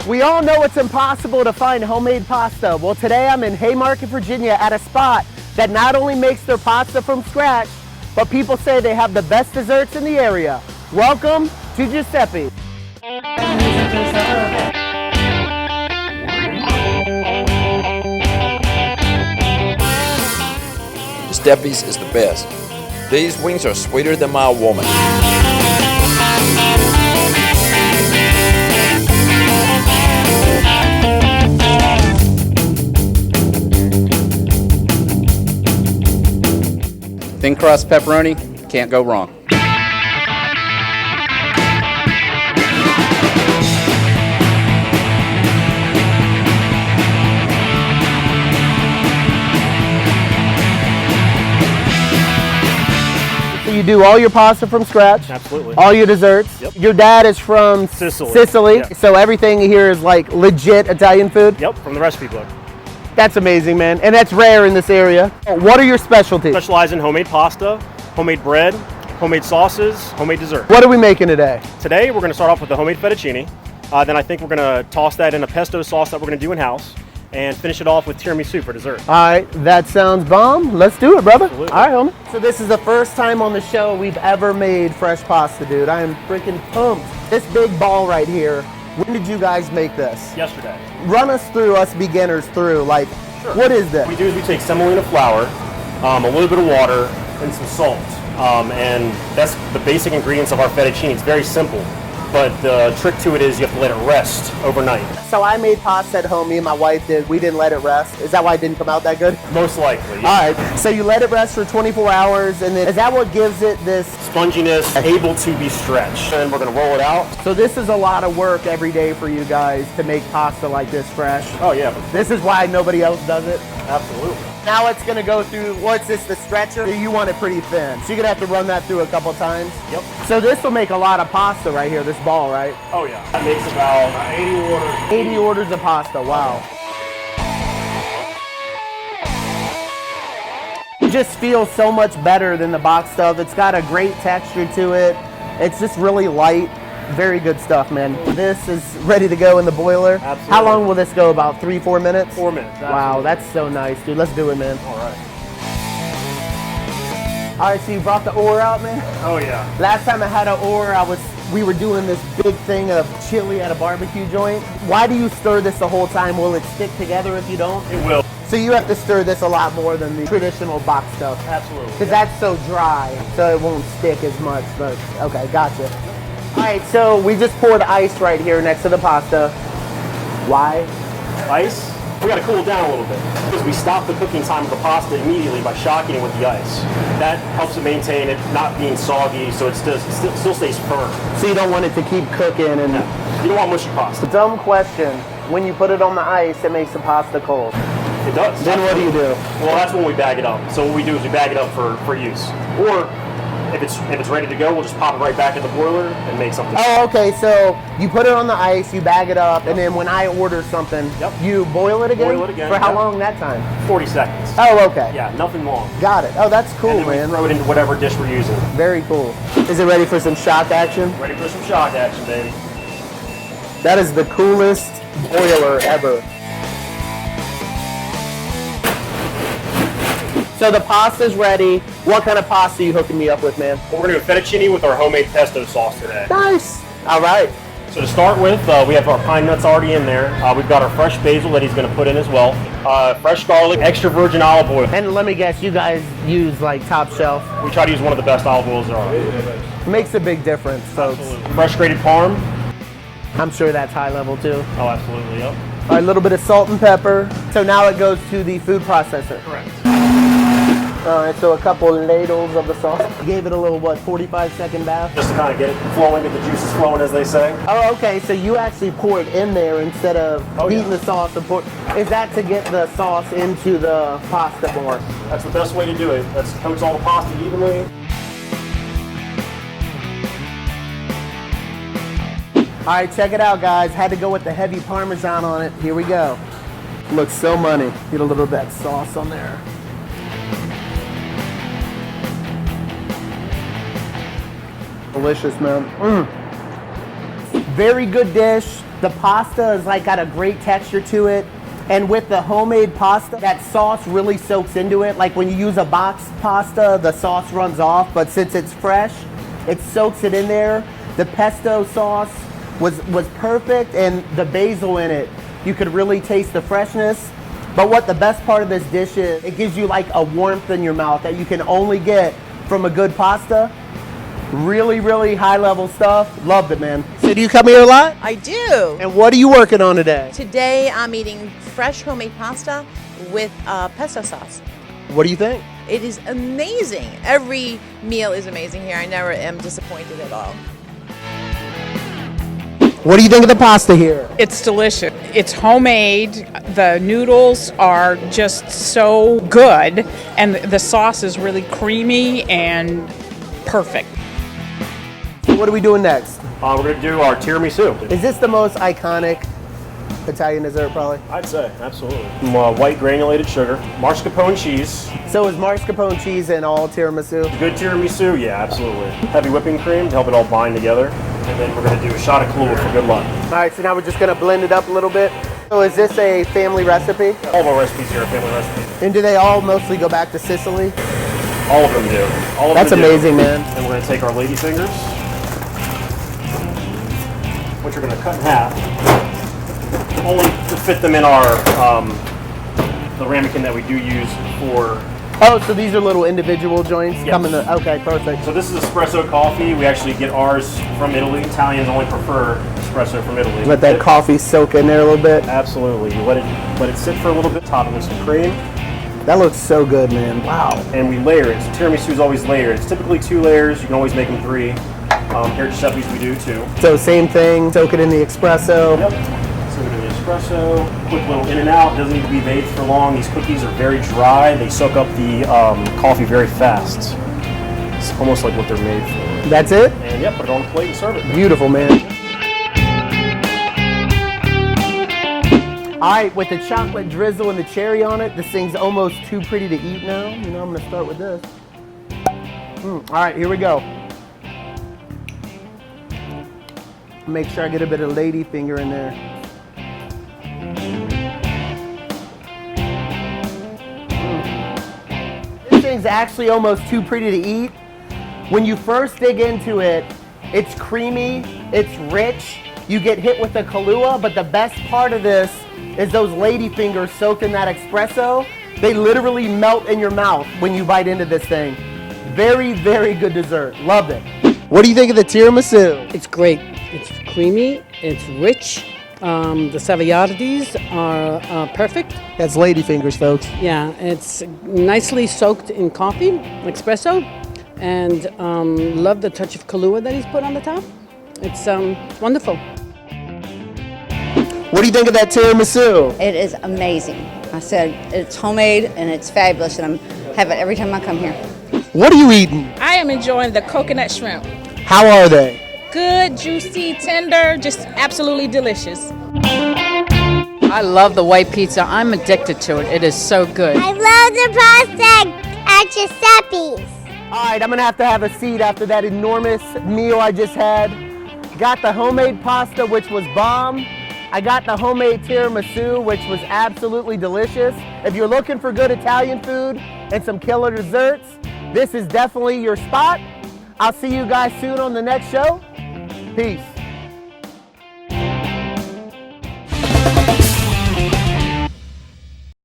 We all know it's impossible to find homemade pasta. Well, today I'm in Haymarket, Virginia at a spot that not only makes their pasta from scratch, but people say they have the best desserts in the area. Welcome to Giuseppe. Giuseppe's is the best. These wings are sweeter than my woman. Thin crust pepperoni, can't go wrong. So you do all your pasta from scratch? Absolutely. All your desserts? Yep. Your dad is from Sicily. Yeah. So everything here is like legit Italian food? Yep, from the recipe book. That's amazing, man. And that's rare in this area. What are your specialties? Specialize in homemade pasta, homemade bread, homemade sauces, homemade dessert. What are we making today? Today we're going to start off with the homemade fettuccine. Then I think we're going to toss that in a pesto sauce that we're going to do in-house and finish it off with tiramisu for dessert. All right, that sounds bomb. Let's do it, brother. Absolutely. All right, homie. So this is the first time on the show we've ever made fresh pasta, dude. I am freaking pumped. This big ball right here, when did you guys make this? Yesterday. Run us through, us beginners through, like, Sure. what is this? What we do is we take semolina flour, a little bit of water, and some salt. And that's the basic ingredients of our fettuccine. It's very simple, but the trick to it is you have to let it rest overnight. So I made pasta at home, me and my wife did. We didn't let it rest. Is that why it didn't come out that good? Most likely. All right, so you let it rest for 24 hours, and then is that what gives it this? Sponginess, able to be stretched. And we're gonna roll it out. So this is a lot of work every day for you guys to make pasta like this fresh. Oh yeah, This is why nobody else does it. absolutely. Now it's gonna go through, what's this, the stretcher? You want it pretty thin. So you're gonna have to run that through a couple times. Yep. So this will make a lot of pasta right here, this ball, right? Oh yeah. That makes about 80 orders. 80 orders of pasta, wow. It just feels so much better than the box stuff. It's got a great texture to it. It's just really light. Very good stuff, man. This is ready to go in the boiler. Absolutely. How long will this go? About 3-4 minutes? 4 minutes. Wow, absolutely. that's so nice, dude. Let's do it, man. All right. All right, so you brought the ore out, man? Oh yeah. Last time I had an ore, we were doing this big thing of chili at a barbecue joint. Why do you stir this the whole time? Will it stick together if you don't? It will. So you have to stir this a lot more than the traditional box stuff. Absolutely. Because that's so dry, so it won't stick as much. But okay, gotcha. All right, so we just poured ice right here next to the pasta. Why? Ice. We got to cool it down a little bit because we stop the cooking time of the pasta immediately by shocking it with the ice. That helps to maintain it not being soggy, so it still stays firm. So you don't want it to keep cooking and. You don't want mushy pasta. Dumb question. When you put it on the ice, it makes the pasta cold. It does. Then what do you do? Well, that's when we bag it up. So what we do is we bag it up for use. Or if it's ready to go, we'll just pop it right back in the boiler and make something. Oh, okay. So you put it on the ice, you bag it up, and then when I order something, you boil it again? Boil it again, For how yeah. long that time? 40 seconds. Oh, okay. Yeah, nothing long. Got it. Oh, that's cool, And then man. we throw it into whatever dish we're using. Very cool. Is it ready for some shock action? Ready for some shock action, baby. That is the coolest boiler ever. So the pasta's ready. What kind of pasta are you hooking me up with, man? Well, we're going to do a fettuccine with our homemade pesto sauce today. Nice. All right. So to start with, we have our pine nuts already in there. We've got our fresh basil that he's going to put in as well. Fresh garlic, extra virgin olive oil. And let me guess, you guys use like top shelf. We try to use one of the best olive oils there are. Makes a big difference, folks. Absolutely. Fresh grated parm. I'm sure that's high level too. Oh, absolutely, yep. All right, a little bit of salt and pepper. So now it goes to the food processor. Correct. All right, so a couple ladles of the sauce. Gave it a little, 45-second bath? Just to kind of get it flowing, get the juices flowing, as they say. Oh, okay, so you actually pour it in there instead of heating the sauce and pour. Is that to get the sauce into the pasta more? That's the best way to do it. That coats all the pasta evenly. All right, check it out, guys. Had to go with the heavy Parmesan on it. Here we go. Looks so money. Get a little of that sauce on there. Delicious, man. Very good dish. The pasta has like got a great texture to it. And with the homemade pasta, that sauce really soaks into it. Like when you use a boxed pasta, the sauce runs off, but since it's fresh, it soaks it in there. The pesto sauce was perfect, and the basil in it, you could really taste the freshness. But what the best part of this dish is, it gives you like a warmth in your mouth that you can only get from a good pasta. Really, really high level stuff. Loved it, man. So do you come here a lot? I do. And what are you working on today? Today I'm eating fresh homemade pasta with pesto sauce. What do you think? It is amazing. Every meal is amazing here. I never am disappointed at all. What do you think of the pasta here? It's delicious. It's homemade. The noodles are just so good, and the sauce is really creamy and perfect. So what are we doing next? We're going to do our tiramisu. Is this the most iconic Italian dessert, probably? I'd say, absolutely. White granulated sugar, mascarpone cheese. So is mascarpone cheese in all tiramisu? Good tiramisu, yeah, absolutely. Heavy whipping cream to help it all bind together. And then we're going to do a shot of Kahlua for good luck. All right, so now we're just going to blend it up a little bit. So is this a family recipe? All of our recipes here are family recipes. And do they all mostly go back to Sicily? All of them do. All of That's them amazing, do. man. And we're going to take our lady fingers, which we're going to cut in half, only to fit them in our the ramekin that we do use for. Oh, so these are little individual joints? Yes. Come in the, okay, perfect. So this is espresso coffee. We actually get ours from Italy. Italians only prefer espresso from Italy. Let that coffee soak in there a little bit. Absolutely. You let it sit for a little bit, top it with some cream. That looks so good, man. Wow. And we layer it. Tiramisu is always layered. It's typically 2 layers. You can always make them 3. Here at Giuseppe's we do 2. So same thing, soak it in the espresso. Yep. So we're doing the espresso. Quick little in and out. Doesn't need to be bathed for long. These cookies are very dry. They soak up the coffee very fast. It's almost like what they're made for. That's it? And yep, put it on a plate and serve it. Beautiful, man. All right, with the chocolate drizzle and the cherry on it, this thing's almost too pretty to eat now. You know, I'm gonna start with this. All right, here we go. Make sure I get a bit of lady finger in there. This thing's actually almost too pretty to eat. When you first dig into it, it's creamy, it's rich. You get hit with the Kahlua, but the best part of this is those lady fingers soaked in that espresso. They literally melt in your mouth when you bite into this thing. Very, very good dessert. Loved it. What do you think of the tiramisu? It's great. It's creamy. It's rich. The savoiardies are perfect. That's lady fingers, folks. Yeah, it's nicely soaked in coffee, espresso, and love the touch of Kahlua that he's put on the top. It's wonderful. What do you think of that tiramisu? It is amazing. I said it's homemade and it's fabulous, and I have it every time I come here. What are you eating? I am enjoying the coconut shrimp. How are they? Good, juicy, tender, just absolutely delicious. I love the white pizza. I'm addicted to it. It is so good. I love the pasta at Giuseppe's. All right, I'm gonna have to have a seat after that enormous meal I just had. Got the homemade pasta, which was bomb. I got the homemade tiramisu, which was absolutely delicious. If you're looking for good Italian food and some killer desserts, this is definitely your spot. I'll see you guys soon on the next show. Peace.